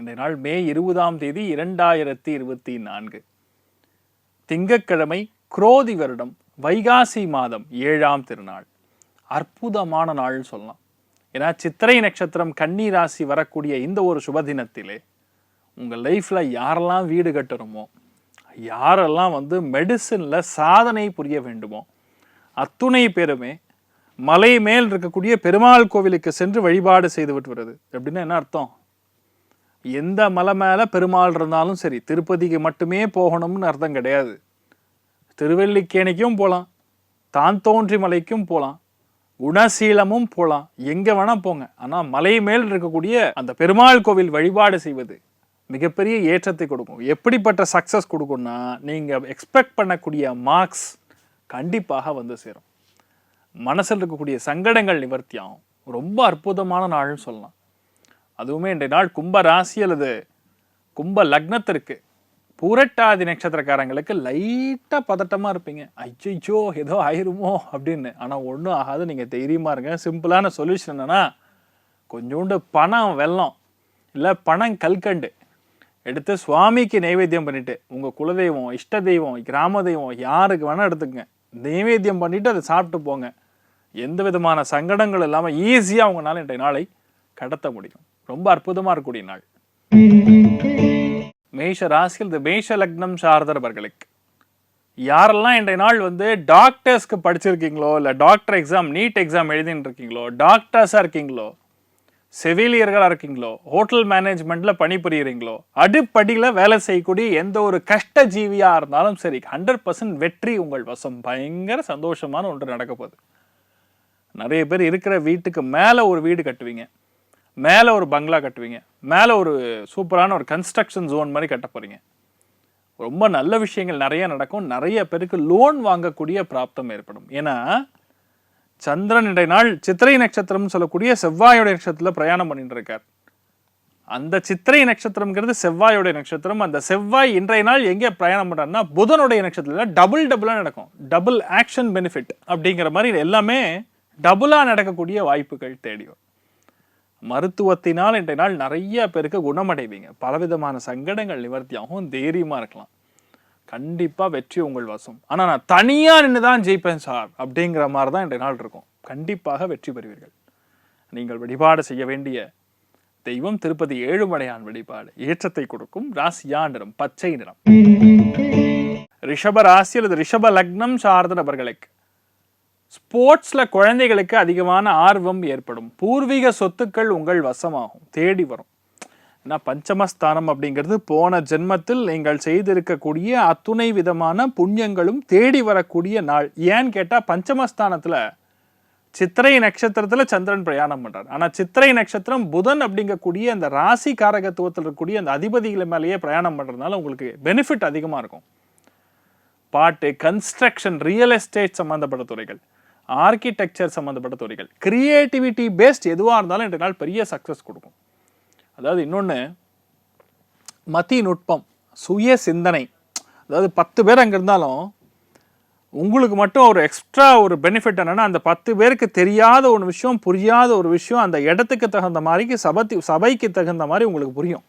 இன்றைய நாள் மே 20ஆம் தேதி 2024 திங்கட்கிழமை, குரோதி வருடம், வைகாசி மாதம் 7ஆம் திருநாள். அற்புதமான நாள் சொல்லலாம். ஏன்னா சித்திரை நட்சத்திரம் கன்னி ராசி வரக்கூடிய இந்த ஒரு சுபதினத்திலே உங்கள் லைஃப்ல யாரெல்லாம் வீடு கட்டணுமோ, யாரெல்லாம் மெடிசின்ல சாதனை புரிய வேண்டுமோ, அத்துணை பேருமே மலை மேல் இருக்கக்கூடிய பெருமாள் கோவிலுக்கு சென்று வழிபாடு செய்து விட்டு வருது. அப்படின்னா என்ன அர்த்தம்? எந்த மலை மேலே பெருமாள் இருந்தாலும் சரி, திருப்பதிக்கு மட்டுமே போகணும்னு அர்த்தம் கிடையாது. திருவல்லிக்கேணிக்கும் போகலாம், தான் தோன்றி மலைக்கும் போகலாம், குணசீலமும் போகலாம், எங்கே வேணால் போங்க. ஆனால் மலை மேல் இருக்கக்கூடிய அந்த பெருமாள் கோவில் வழிபாடு செய்வது மிகப்பெரிய ஏற்றத்தை கொடுக்கும். எப்படிப்பட்ட சக்ஸஸ் கொடுக்கும்னா, நீங்கள் எக்ஸ்பெக்ட் பண்ணக்கூடிய மார்க்ஸ் கண்டிப்பாக சேரும். மனசில் இருக்கக்கூடிய சங்கடங்கள் நிவர்த்தி ஆகும். ரொம்ப அற்புதமான நாள்னு சொல்லலாம். அதுவுமே இன்றைய நாள் கும்ப ராசி அல்லது கும்ப லக்னத்திற்கு பூரட்டாதி நட்சத்திரக்காரங்களுக்கு லைட்டாக பதட்டமாக இருப்பீங்க. ஐயோ ஏதோ ஆயிருமோ அப்படின்னு. ஆனால் ஒன்றும் ஆகாது, நீங்கள் தைரியமாக இருங்க. சிம்பிளான சொல்யூஷன் என்னென்னா, கொஞ்சோண்டு பணம் வெல்லம் இல்லை பணம் கல்கண்டு எடுத்து சுவாமிக்கு நைவேத்தியம் பண்ணிவிட்டு, உங்கள் குலதெய்வம், இஷ்ட தெய்வம், கிராம தெய்வம் யாருக்கு வேணால் எடுத்துக்கங்க, நைவேத்தியம் பண்ணிவிட்டு அதை சாப்பிட்டு போங்க. எந்த விதமான சங்கடங்கள் இல்லாமல் ஈஸியாக உங்களால் இன்றைய நாளை கடத்த முடியும். ரொம்ப அற்புதமாக இருக்கக்கூடிய நாள். மேஷ ராசியில் இந்த மேஷ லக்னம் சார்ந்தவர்களுக்கு யாரெல்லாம் இன்றைய நாள் டாக்டர்ஸ்க்கு படிச்சிருக்கீங்களோ, இல்லை டாக்டர் எக்ஸாம் நீட் எக்ஸாம் எழுதின்னு இருக்கீங்களோ, டாக்டர்ஸாக இருக்கீங்களோ, செவிலியர்களாக இருக்கீங்களோ, ஹோட்டல் மேனேஜ்மெண்ட்டில் பணிபுரியுறீங்களோ, அடிப்படையில் வேலை செய்யக்கூடிய எந்த ஒரு கஷ்ட ஜீவியாக இருந்தாலும் சரி, 100% வெற்றி உங்கள் வசம். பயங்கர சந்தோஷமான ஒன்று நடக்க போகுது. நிறைய பேர் இருக்கிற வீட்டுக்கு மேலே ஒரு வீடு கட்டுவீங்க, மேலே ஒரு பங்களா கட்டுவீங்க, மேலே ஒரு சூப்பரான ஒரு கன்ஸ்ட்ரக்ஷன் ஜோன் மாதிரி கட்ட போகிறீங்க. ரொம்ப நல்ல விஷயங்கள் நிறைய நடக்கும். நிறைய பேருக்கு லோன் வாங்கக்கூடிய பிராப்தம் ஏற்படும். ஏன்னா சந்திரன் இன்றைய நாள் சித்திரை நட்சத்திரம் சொல்லக்கூடிய செவ்வாயோடைய நட்சத்திரத்தில் பிரயாணம் பண்ணிட்டு இருக்கார். அந்த சித்திரை நட்சத்திரம்ங்கிறது செவ்வாயோடைய நட்சத்திரம். அந்த செவ்வாய் இன்றைய நாள் எங்கே பிரயாணம் பண்ணுறாருன்னா புதனுடைய நட்சத்திரத்தில் டபுளாக நடக்கும். டபுள் ஆக்ஷன் பெனிஃபிட் அப்படிங்கிற மாதிரி எல்லாமே டபுளாக நடக்கக்கூடிய வாய்ப்புகள் தேடி வரும். மருத்துவத்தினால் இன்றைய நாள் நிறைய பேருக்கு குணமடைவீங்க. பலவிதமான சங்கடங்கள் நிவர்த்தியாகவும் தைரியமாக இருக்கலாம். கண்டிப்பாக வெற்றி உங்கள் வசம். ஆனால் நான் தனியாக நின்று தான் ஜெயிப்பேன் சார் அப்படிங்கிற மாதிரி தான் இன்றைய நாள் இருக்கும். கண்டிப்பாக வெற்றி பெறுவீர்கள். நீங்கள் வழிபாடு செய்ய வேண்டிய தெய்வம் திருப்பதி ஏழுமலையான் வழிபாடு ஏற்றத்தை கொடுக்கும். ராசியா நிறம் பச்சை நிறம். ரிஷப ராசி அல்லது ரிஷப லக்னம் சார்ந்த நபர்களுக்கு ஸ்போர்ட்ஸில் குழந்தைகளுக்கு அதிகமான ஆர்வம் ஏற்படும். பூர்வீக சொத்துக்கள் உங்கள் வசமாகும், தேடி வரும். ஏன்னா பஞ்சமஸ்தானம் அப்படிங்கிறது போன ஜென்மத்தில் நீங்கள் செய்திருக்கக்கூடிய அத்துணை விதமான புண்ணியங்களும் தேடி வரக்கூடிய நாள். ஏன்னு கேட்டால் பஞ்சமஸ்தானத்தில் சித்திரை நட்சத்திரத்தில் சந்திரன் பிரயாணம் பண்ணுறார். ஆனால் சித்திரை நட்சத்திரம் புதன் அப்படிங்கக்கூடிய அந்த ராசி காரகத்துவத்தில் இருக்கக்கூடிய அந்த அதிபதிகளை மேலேயே பிரயாணம் பண்ணுறதுனால உங்களுக்கு பெனிஃபிட் அதிகமாக இருக்கும். பாட்டு, கன்ஸ்ட்ரக்ஷன், ரியல் எஸ்டேட் சம்மந்தப்பட்ட துறைகள், ஆர்கிடெக்சர் சம்மந்தப்பட்ட துறைகள், கிரியேட்டிவிட்டி பேஸ்ட் எதுவாக இருந்தாலும் இன்றைய நாள் பெரிய சக்ஸஸ் கொடுக்கும். அதாவது இன்னொன்று, மதி நுட்பம், சுய சிந்தனை. அதாவது 10 பேர் அங்கே இருந்தாலும் உங்களுக்கு மட்டும் ஒரு எக்ஸ்ட்ரா ஒரு பெனிஃபிட் என்னென்னா, அந்த 10 பேருக்கு தெரியாத ஒரு விஷயம், புரியாத ஒரு விஷயம் அந்த இடத்துக்கு தகுந்த மாதிரி சபைக்கு தகுந்த மாதிரி உங்களுக்கு புரியும்.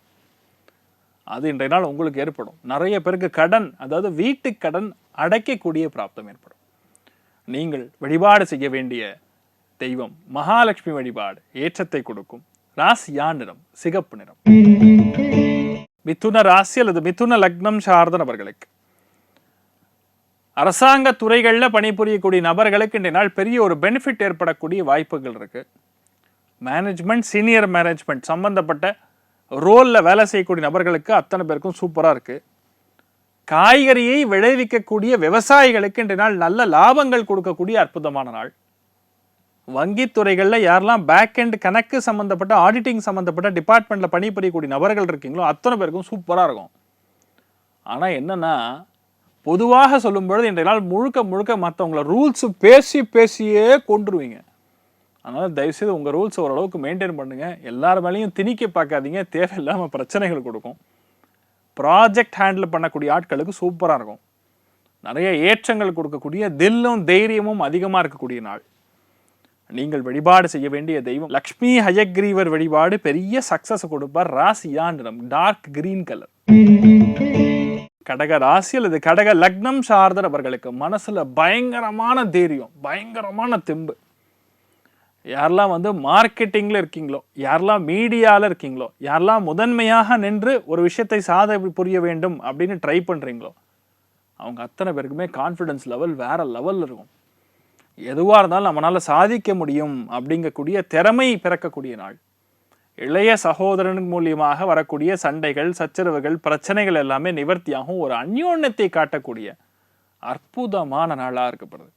அது இன்றைய நாள் உங்களுக்கு ஏற்படும். நிறைய பேருக்கு கடன், அதாவது வீட்டு கடன் அடைக்கக்கூடிய பிராப்தம் ஏற்படும். நீங்கள் வழிபாடு செய்ய வேண்டிய தெய்வம் மகாலட்சுமி வழிபாடு ஏற்றத்தை கொடுக்கும். ராசியா நிறம் சிகப்பு நிறம். மிதுன ராசி அல்லது மிதுன லக்னம் சார்ந்த நபர்களுக்கு அரசாங்க துறைகளில் பணிபுரியக்கூடிய நபர்களுக்கு இன்றைய நாள் பெரிய ஒரு பெனிஃபிட் ஏற்படக்கூடிய வாய்ப்புகள் இருக்கு. மேனேஜ்மெண்ட், சீனியர் மேனேஜ்மெண்ட் சம்பந்தப்பட்ட ரோலில் வேலை செய்யக்கூடிய நபர்களுக்கு அத்தனை பேருக்கும் சூப்பராக இருக்குது. காய்கறியை விளைவிக்கக்கூடிய விவசாயிகளுக்கு இன்றைய நாள் நல்ல லாபங்கள் கொடுக்கக்கூடிய அற்புதமான நாள். வங்கித்துறைகளில் யாரெல்லாம் பேக் எண்ட் கணக்கு சம்மந்தப்பட்ட ஆடிட்டிங் சம்மந்தப்பட்ட டிபார்ட்மெண்ட்டில் பணிபுரியக்கூடிய நபர்கள் இருக்கீங்களோ அத்தனை பேருக்கும் சூப்பராக இருக்கும். ஆனால் என்னென்னா, பொதுவாக சொல்லும்பொழுது இன்றைய நாள் முழுக்க முழுக்க மற்றவங்கள ரூல்ஸு பேசியே கொண்டுருவீங்க. அதனால் தயவுசெய்து உங்கள் ரூல்ஸ் ஓரளவுக்கு மெயின்டைன் பண்ணுங்கள். எல்லார் மேலேயும் திணிக்க பார்க்காதீங்க, தேவையில்லாமல் பிரச்சனைகள் கொடுக்கும். ப்ராஜெக்ட் ஹேண்டில் பண்ணக்கூடிய ஆட்களுக்கு சூப்பராக இருக்கும். நிறைய ஏற்றங்கள் கொடுக்கக்கூடிய தில்லும் தைரியமும் அதிகமாக இருக்கக்கூடிய நாள். நீங்கள் வழிபாடு செய்ய வேண்டிய தெய்வம் லக்ஷ்மி ஹயக்ரீவர் வழிபாடு பெரிய சக்சஸ் கொடுப்பார். ராசியா நிறம் டார்க் கிரீன் கலர். கடக ராசி அல்லது கடக லக்னம் சார்ந்த நபர்களுக்கு மனசுல பயங்கரமான தைரியம், பயங்கரமான தெம்பு. யாரெல்லாம் வந்து மார்க்கெட்டிங்ல இருக்கீங்களோ, யாரெல்லாம் மீடியால இருக்கீங்களோ, யாரெல்லாம் முதன்மையாக நின்று ஒரு விஷயத்தை புரிய வேண்டும் அப்படின்னு ட்ரை பண்றீங்களோ, அவங்க அத்தனை பேருக்குமே கான்ஃபிடன்ஸ் லெவல் வேற லெவல்ல இருக்கும். எதுவாக இருந்தாலும் நம்மளால சாதிக்க முடியும் அப்படிங்கக்கூடிய திறமை பிறக்கக்கூடிய நாள். இளைய சகோதரன் மூலியமாக வரக்கூடிய சண்டைகள், சச்சரவுகள், பிரச்சனைகள் எல்லாமே நிவர்த்தியாகும். ஒரு அந்யோன்யத்தை காட்டக்கூடிய அற்புதமான நாளாக இருக்கப்படுது.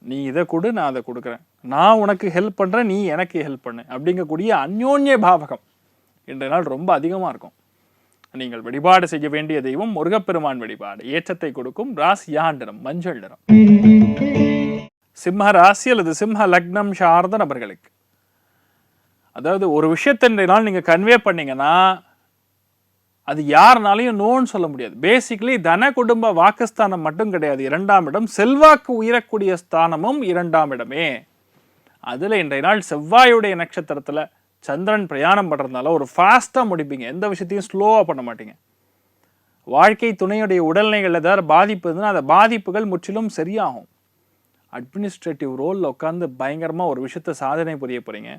நீ இதை கொடு, நான் அதை கொடுக்குறேன், நான் உனக்கு ஹெல்ப் பண்ணுறேன், நீ எனக்கு ஹெல்ப் பண்ணு அப்படிங்கக்கூடிய அந்யோன்ய பாவகம் இன்றைய நாள் ரொம்ப அதிகமாக இருக்கும். நீங்கள் வழிபாடு செய்ய வேண்டிய தெய்வம் முருகப்பெருமான் வழிபாடு. ஏற்றத்தை கொடுக்கும். ராசியா நிறம் மஞ்சள் நிறம். சிம்ம ராசி அல்லது சிம்ம லக்னம் சார்ந்த நபர்களுக்கு, அதாவது ஒரு விஷயத்தை இன்றைய நாள் நீங்கள் கன்வே பண்ணீங்கன்னா அது யாருனாலையும் நோன்னு சொல்ல முடியாது. பேசிக்கலி தன குடும்ப வாக்குஸ்தானம் மட்டும் கிடையாது, 2ஆம் இடம் செல்வாக்கு உயரக்கூடிய ஸ்தானமும் 2ஆம் இடமே. அதில் இன்றைய நாள் செவ்வாயுடைய நட்சத்திரத்தில் சந்திரன் பிரயாணம் பண்ணுறதுனால ஒரு ஃபாஸ்ட்டாக முடிப்பீங்க. எந்த விஷயத்தையும் ஸ்லோவாக பண்ண மாட்டீங்க. வாழ்க்கை துணையுடைய உடல்நிலைகள் ஏதாவது பாதிப்பு இருந்ததுன்னா அந்த பாதிப்புகள் முற்றிலும் சரியாகும். அட்மினிஸ்ட்ரேட்டிவ் ரோலில் உட்காந்து பயங்கரமாக ஒரு விஷயத்தை சாதனை புரிய போகிறீங்க.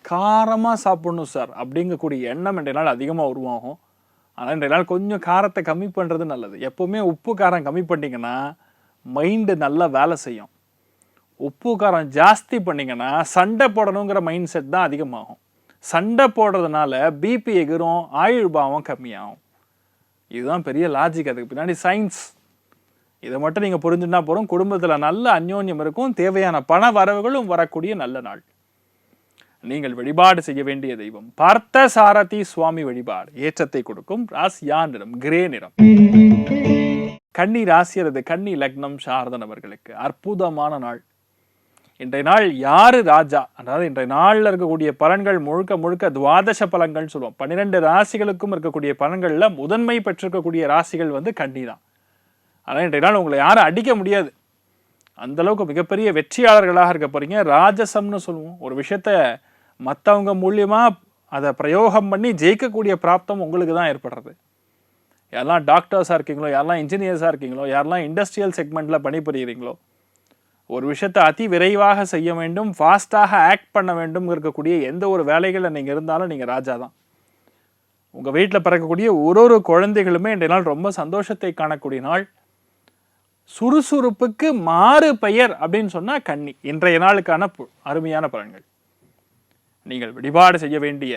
காரமாக சாப்பிடணும் சார் அப்படிங்கக்கூடிய எண்ணம் இன்றைய நாள் அதிகமாக உருவாகும். ஆனால் இன்றைய நாள் கொஞ்சம் காரத்தை கம்மி பண்ணுறது நல்லது. எப்போவுமே உப்பு காரம் கம்மி பண்ணிங்கன்னா மைண்டு நல்லா வேலை செய்யும். உப்பு காரம் ஜாஸ்தி பண்ணிங்கன்னா சண்டை போடணுங்கிற மைண்ட் செட் தான் அதிகமாகும். சண்டை போடுறதுனால பிபி எகிரும், ஆயுள் பாவம் கம்மியாகும். இதுதான் பெரிய லாஜிக். அதுக்கு பின்னாடி சயின்ஸ். இதை மட்டும் நீங்கள் புரிஞ்சுன்னா போகிறோம். குடும்பத்தில் நல்ல அந்யோன்யம் இருக்கும். தேவையான பண வரவுகளும் வரக்கூடிய நல்ல நாள். நீங்கள் வழிபாடு செய்ய வேண்டிய தெய்வம் பார்த்த சாரதி சுவாமி வழிபாடு. ஏற்றத்தை கொடுக்கும். ராசியா நிறம் கிரே நிறம். கன்னி ராசி அல்லது கன்னி லக்னம் சார்ந்த நபர்களுக்கு அற்புதமான நாள். இன்றைய நாள் யாரு ராஜா, அதாவது இன்றைய நாளில் இருக்கக்கூடிய பலன்கள் முழுக்க முழுக்க துவாதச பலன்கள் சொல்லுவோம். 12 ராசிகளுக்கும் இருக்கக்கூடிய பலன்களில் முதன்மை பெற்றிருக்கக்கூடிய ராசிகள் வந்து கன்னி தான். ஆனால் இன்றைய நாள் உங்களை யாரும் அடிக்க முடியாது. அந்த அளவுக்கு மிகப்பெரிய வெற்றியாளர்களாக இருக்க போறீங்க. ராஜசம்னு சொல்லுவோம். ஒரு விஷயத்த மற்றவங்க மூலியமா அதை பிரயோகம் பண்ணி ஜெயிக்கக்கூடிய பிராப்தம் உங்களுக்கு தான் ஏற்படுறது. யாரெல்லாம் டாக்டர்ஸாக இருக்கீங்களோ, யாரெல்லாம் இன்ஜினியர்ஸாக இருக்கீங்களோ, யாரெல்லாம் இண்டஸ்ட்ரியல் செக்மெண்ட்டில் பணிபுரிகிறீங்களோ, ஒரு விஷயத்தை அதி விரைவாக செய்ய வேண்டும், ஃபாஸ்ட்டாக ஆக்ட் பண்ண வேண்டும் இருக்கக்கூடிய எந்த ஒரு வேலைகளில் நீங்கள் இருந்தாலும் நீங்கள் ராஜா தான். உங்கள் வீட்டில் பிறக்கக்கூடிய ஒரு குழந்தைகளுமே இன்றைய நாள் ரொம்ப சந்தோஷத்தை காணக்கூடிய நாள். சுறுசுறுப்புக்கு மாறு பெயர் அப்படின்னு சொன்னால் கன்னி. இன்றைய நாளுக்கான அருமையான பலன்கள். நீங்கள் வழிபாடு செய்ய வேண்டிய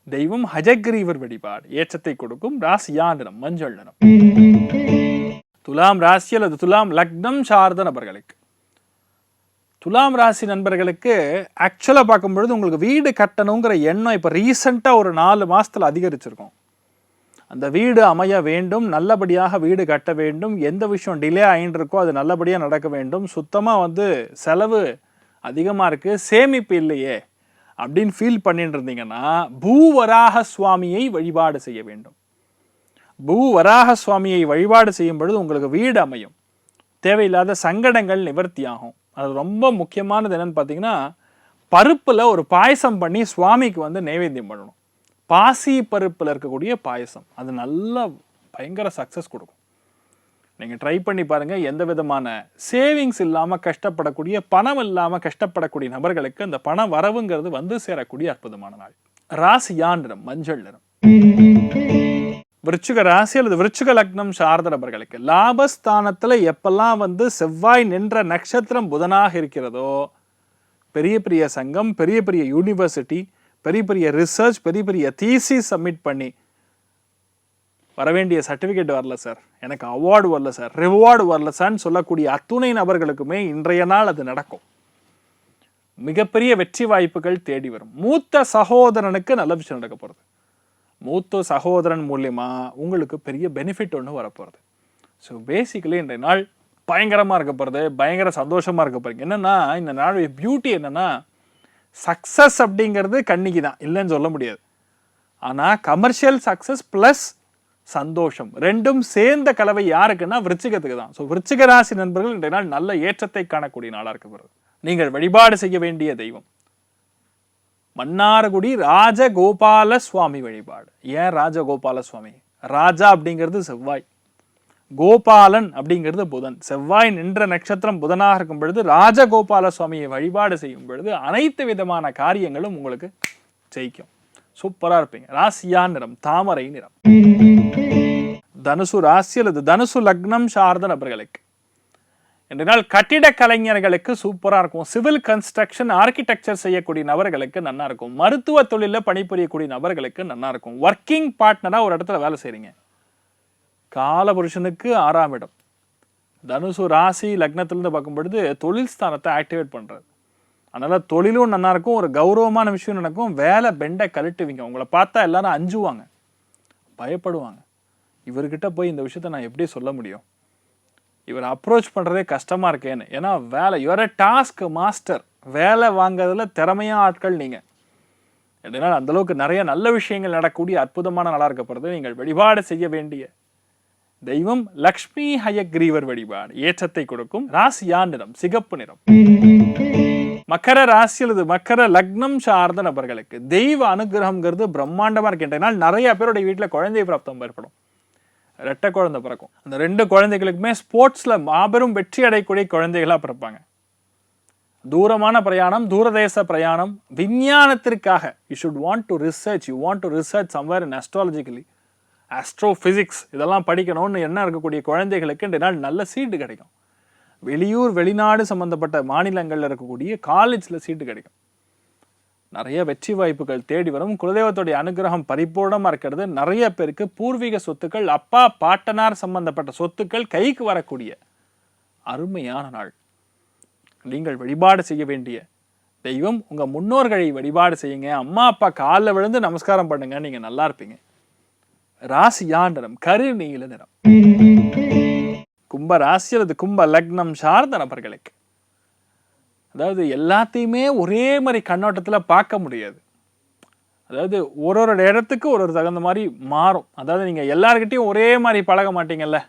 தெய்வம் ஹஜக்ரீவர் வழிபாடு. ஏற்றத்தை கொடுக்கும். ராசியா நிறம் மஞ்சள் நிறம். துலாம் ராசி அல்லது துலாம் லக்னம் சார்ந்த நபர்களுக்கு, துலாம் ராசி நண்பர்களுக்கு ஆக்சுவலாக பார்க்கும்பொழுது உங்களுக்கு வீடு கட்டணுங்கிற எண்ணம் இப்போ ரீசெண்டாக ஒரு 4 மாதத்தில் அதிகரிச்சிருக்கும். அந்த வீடு அமைய வேண்டும், நல்லபடியாக வீடு கட்ட வேண்டும், எந்த விஷயம் டிலே ஆகிட்டு இருக்கோ அது நல்லபடியாக நடக்க வேண்டும், சுத்தமாக வந்து செலவு அதிகமாக இருக்குது, சேமிப்பு இல்லையே அப்படின்னு ஃபீல் பண்ணிட்டு இருந்தீங்கன்னா பூவராக சுவாமியை வழிபாடு செய்ய வேண்டும். பூவராக சுவாமியை வழிபாடு செய்யும் பொழுது உங்களுக்கு வீடு அமையும். தேவையில்லாத சங்கடங்கள் நிவர்த்தியாகும். அது ரொம்ப முக்கியமானது என்னன்னு பார்த்தீங்கன்னா, பருப்பில் ஒரு பாயசம் பண்ணி சுவாமிக்கு வந்து நைவேத்தியம் பண்ணணும். பாசி பருப்பில் இருக்கக்கூடிய பாயசம் அது நல்லா பயங்கர சக்ஸஸ் கொடுக்கும். நீங்கள் ட்ரை பண்ணி பாருங்கள். எந்த விதமான சேவிங்ஸ் இல்லாமல் கஷ்டப்படக்கூடிய, பணம் இல்லாமல் கஷ்டப்படக்கூடிய நபர்களுக்கு அந்த பண வரவுங்கிறது வந்து சேரக்கூடிய அற்புதமான நாள். ராசியா நிறம் மஞ்சள் நிறம். விருச்சிக ராசி அல்லது விருச்சிக லக்னம் சார்ந்த நபர்களுக்கு லாபஸ்தானத்தில் எப்பெல்லாம் வந்து செவ்வாய் நின்ற நட்சத்திரம் புதனாக இருக்கிறதோ, பெரிய பெரிய சங்கம், பெரிய பெரிய யூனிவர்சிட்டி, பெரிய பெரிய ரிசர்ச், பெரிய பெரிய தீசிஸ் சப்மிட் பண்ணி வரவேண்டிய சர்டிஃபிகேட் வரல சார், எனக்கு அவார்டு வரல சார், ரிவார்டு வரல சார்ன்னு சொல்லக்கூடிய அத்துணை நபர்களுக்குமே இன்றைய நாள் அது நடக்கும். மிகப்பெரிய வெற்றி வாய்ப்புகள் தேடி வரும். மூத்த சகோதரனுக்கு நல்ல விஷயம் நடக்க போகிறது. மூத்த சகோதரன் மூலியமா உங்களுக்கு பெரிய பெனிஃபிட் ஒன்று வரப்போகிறது. ஸோ பேசிக்கலி இன்றைய நாள் பயங்கரமாக இருக்க போகிறது, பயங்கர சந்தோஷமாக இருக்க போகிறீங்க. என்னென்னா இந்த நாளுடைய பியூட்டி என்னென்னா, சக்ஸஸ் அப்படிங்கிறது கன்னிக்கு தான், இல்லைன்னு சொல்ல முடியாது. ஆனால் கமர்ஷியல் சக்ஸஸ் ப்ளஸ் சந்தோஷம் ரெண்டும் சேர்ந்த கலவை யாருக்குன்னா விருச்சிகத்துக்கு தான். ஸோ விருச்சிக ராசி நண்பர்கள் இன்றைய நாள் நல்ல ஏற்றத்தை காணக்கூடிய நாளாக இருக்க போகிறது. நீங்கள் வழிபாடு செய்ய வேண்டிய தெய்வம் மன்னார்குடி ராஜகோபால சுவாமி வழிபாடு. ஏன் ராஜகோபால சுவாமி? ராஜா அப்படிங்கிறது செவ்வாய், கோபாலன் அப்படிங்கிறது புதன். செவ்வாய் நின்ற நட்சத்திரம் புதனாக இருக்கும் பொழுது ராஜகோபால சுவாமியை வழிபாடு செய்யும் பொழுது அனைத்து விதமான காரியங்களும் உங்களுக்கு ஜெயிக்கும். சூப்பரா இருப்பீங்க. ராசியா நிறம் தாமரை நிறம். தனுசு ராசி அல்லது தனுசு லக்னம் சார்ந்த நபர்களுக்கு என்றால் கட்டிட கலைஞர்களுக்கு சூப்பரா இருக்கும். சிவில் கன்ஸ்ட்ரக்ஷன் ஆர்கிடெக்சர் செய்யக்கூடிய நபர்களுக்கு நல்லா இருக்கும். மருத்துவ தொழில பணிபுரியக்கூடிய நபர்களுக்கு நல்லா இருக்கும். ஒர்க்கிங் பார்ட்னரா ஒரு இடத்துல வேலை செய்றீங்க. காலபுருஷனுக்கு 6ஆம் இடம். தனுசு ராசி லக்னத்திலிருந்து பார்க்கும் பொழுது தொழில் ஸ்தானத்தை ஆக்டிவேட் பண்றது. அதனால தொழிலும் நல்லா இருக்கும். ஒரு கௌரவமான விஷயம் நடக்கும். வேலை பெண்டை கழட்டுவீங்க. உங்களை பார்த்தா எல்லாரும் அஞ்சுவாங்க, பயப்படுவாங்க. இவர்கிட்ட போய் இந்த விஷயத்த நான் எப்படி சொல்ல முடியும், இவர் அப்ரோச் பண்றதே கஷ்டமா இருக்கேன்னு. ஏன்னா வேலை, யுவர் எ டாஸ்க் மாஸ்டர். வேலை வாங்குறதுல திறமையான ஆட்கள் நீங்க. அப்படின்னா அந்த அளவுக்கு நிறைய நல்ல விஷயங்கள் நடக்கக்கூடிய அற்புதமான நாளா இருக்கப்படுது. நீங்கள் வழிபாடு செய்ய வேண்டிய தெய்வம் லக்ஷ்மி ஹயக்ரீவர் வழிபாடு. ஏற்றத்தை கொடுக்கும். ராசியா நிறம் சிகப்பு நிறம். மக்கர ராசி அல்லது மக்கர லக்னம் சார்ந்த நபர்களுக்கு தெய்வ அனுகிரகம்ங்கிறது பிரம்மாண்டமா இருக்கின்றனால் நிறைய பேருடைய வீட்டில் குழந்தை பிராப்தம் ஏற்படும். ரெட்டை குழந்தை பிறக்கும். அந்த 2 குழந்தைகளுக்குமே ஸ்போர்ட்ஸ்ல மாபெரும் வெற்றி அடையக்கூடிய குழந்தைகளா பிறப்பாங்க. தூரமான பிரயாணம், தூரதேச பிரயாணம், விஞ்ஞானத்திற்காக you should want to research, you want to research somewhere in astrologically, astrophysics இதெல்லாம் படிக்கணும்னு என்ன இருக்கக்கூடிய குழந்தைகளுக்கு இந்த நாள் நல்ல சீட்டு கிடைக்கும். வெளியூர் வெளிநாடு சம்பந்தப்பட்ட மாநிலங்கள்ல இருக்கக்கூடிய காலேஜ்ல சீட்டு கிடைக்கும். நிறைய வெற்றி வாய்ப்புகள் தேடி வரும். குலதெய்வத்துடைய அனுகிரகம் பரிபூர்ணமா இருக்கிறது. நிறைய பேருக்கு பூர்வீக சொத்துக்கள், அப்பா பாட்டனார் சம்பந்தப்பட்ட சொத்துக்கள் கைக்கு வரக்கூடிய அருமையான நாள். நீங்கள் வழிபாடு செய்ய வேண்டிய தெய்வம், உங்க முன்னோர்களை வழிபாடு செய்யுங்க. அம்மா அப்பா காலில் விழுந்து நமஸ்காரம் பண்ணுங்க. நீங்க நல்லா இருப்பீங்க. ராசியா நிறம் கருநீல நிறம். கும்ப ராசி அல்லது கும்ப லக்னம் சார்ந்த நபர்களுக்கு அதாவது எல்லாத்தையுமே ஒரே மாதிரி கண்ணோட்டத்தில் பார்க்க முடியாது. அதாவது ஒரு இடத்துக்கு ஒரு தகுந்த மாதிரி மாறும். அதாவது நீங்கள் எல்லாருக்கிட்டையும் ஒரே மாதிரி பழக மாட்டீங்கல்ல.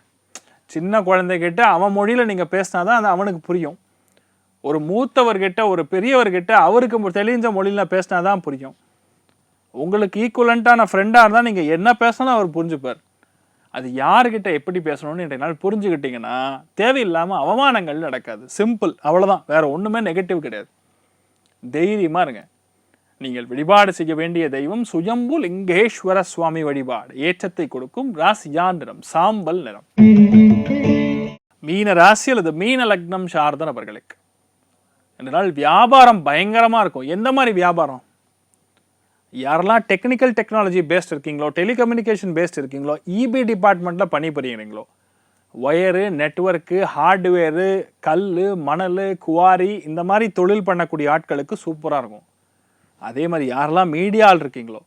சின்ன குழந்தைகிட்ட அவன் மொழியில் நீங்கள் பேசினாதான் அது அவனுக்கு புரியும். ஒரு மூத்தவர்கிட்ட ஒரு பெரியவர்கிட்ட அவருக்கு தெளிஞ்ச மொழியில் பேசினாதான் புரியும். உங்களுக்கு ஈக்குவலண்ட்டான ஃப்ரெண்டாக இருந்தால் நீங்கள் என்ன பேசணும் அவர் புரிஞ்சுப்பார். அது யாருக்கிட்ட எப்படி பேசணும்னு இன்றைய நாள் புரிஞ்சுக்கிட்டீங்கன்னா தேவையில்லாமல் அவமானங்கள் நடக்காது. சிம்பிள், அவ்வளோதான். வேற ஒன்றுமே நெகட்டிவ் கிடையாது. தைரியமாக இருங்க. நீங்கள் வழிபாடு செய்ய வேண்டிய தெய்வம் சுயம்பு லிங்கேஸ்வர சுவாமி வழிபாடு. ஏற்றத்தை கொடுக்கும். ராசியா நிறம் சாம்பல் நிறம். மீன ராசி அல்லது மீன லக்னம் சார்ந்த நபர்களுக்கு இந்த நாள் வியாபாரம் பயங்கரமாக இருக்கும். எந்த மாதிரி வியாபாரம்? யாரெல்லாம் டெக்னிக்கல் டெக்னாலஜி பேஸ்ட் இருக்கீங்களோ, டெலிகம்யூனிகேஷன் பேஸ்ட் இருக்கீங்களோ, இபி டிபார்ட்மெண்ட்டில் பணிபுரியுறீங்களோ, ஒயரு, நெட்வொர்க்கு, ஹார்ட்வேரு, கல், மணல், குவாரி இந்த மாதிரி தொழில் பண்ணக்கூடிய ஆட்களுக்கு சூப்பராக இருக்கும். அதே மாதிரி யாரெல்லாம் மீடியாவில் இருக்கீங்களோ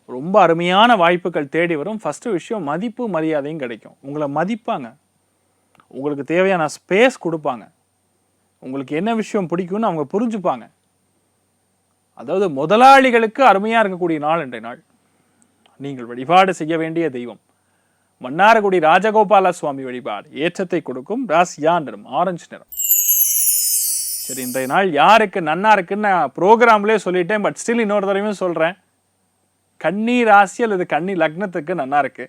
ரொம்ப அருமையான வாய்ப்புகள் தேடி வரும். ஃபஸ்ட்டு விஷயம் மதிப்பு மரியாதையும் கிடைக்கும். உங்களை மதிப்பாங்க. உங்களுக்கு தேவையான ஸ்பேஸ் கொடுப்பாங்க. உங்களுக்கு என்ன விஷயம் பிடிக்கும்னு அவங்க புரிஞ்சுப்பாங்க. அதாவது முதலாளிகளுக்கு அருமையாக இருக்கக்கூடிய நாள் இன்றைய நாள். நீங்கள் வழிபாடு செய்ய வேண்டிய தெய்வம் மன்னார்குடி ராஜகோபால சுவாமி வழிபாடு. ஏற்றத்தை கொடுக்கும். ராசியா நிறம் ஆரஞ்சு நிறம். சரி, இன்றைய நாள் யாருக்கு நன்னா இருக்குன்னு நான் ப்ரோக்ராம்லேயே சொல்லிட்டேன். பட் ஸ்டில் இன்னொரு தடவையும் சொல்கிறேன். கன்னி ராசி அல்லது கன்னி லக்னத்துக்கு நன்னா இருக்கு.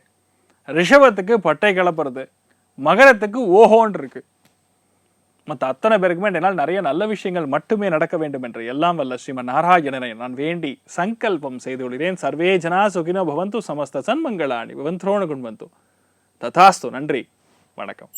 ரிஷபத்துக்கு பட்டை கிளப்புறது, மகரத்துக்கு ஓஹோன் இருக்கு. மற்ற அத்தனை பேருக்குமே என்னால் நிறைய நல்ல விஷயங்கள் மட்டுமே நடக்க வேண்டும் என்று எல்லாம் வல்ல ஸ்ரீமன் நாராயணனை நான் வேண்டி சங்கல்பம் செய்து கொள்கிறேன். சர்வே ஜனா சுகினோ பவந்து, சமஸ்த சன்மங்களாணி பவந்தோண குண்வந்து. ததாஸ்து. நன்றி, வணக்கம்.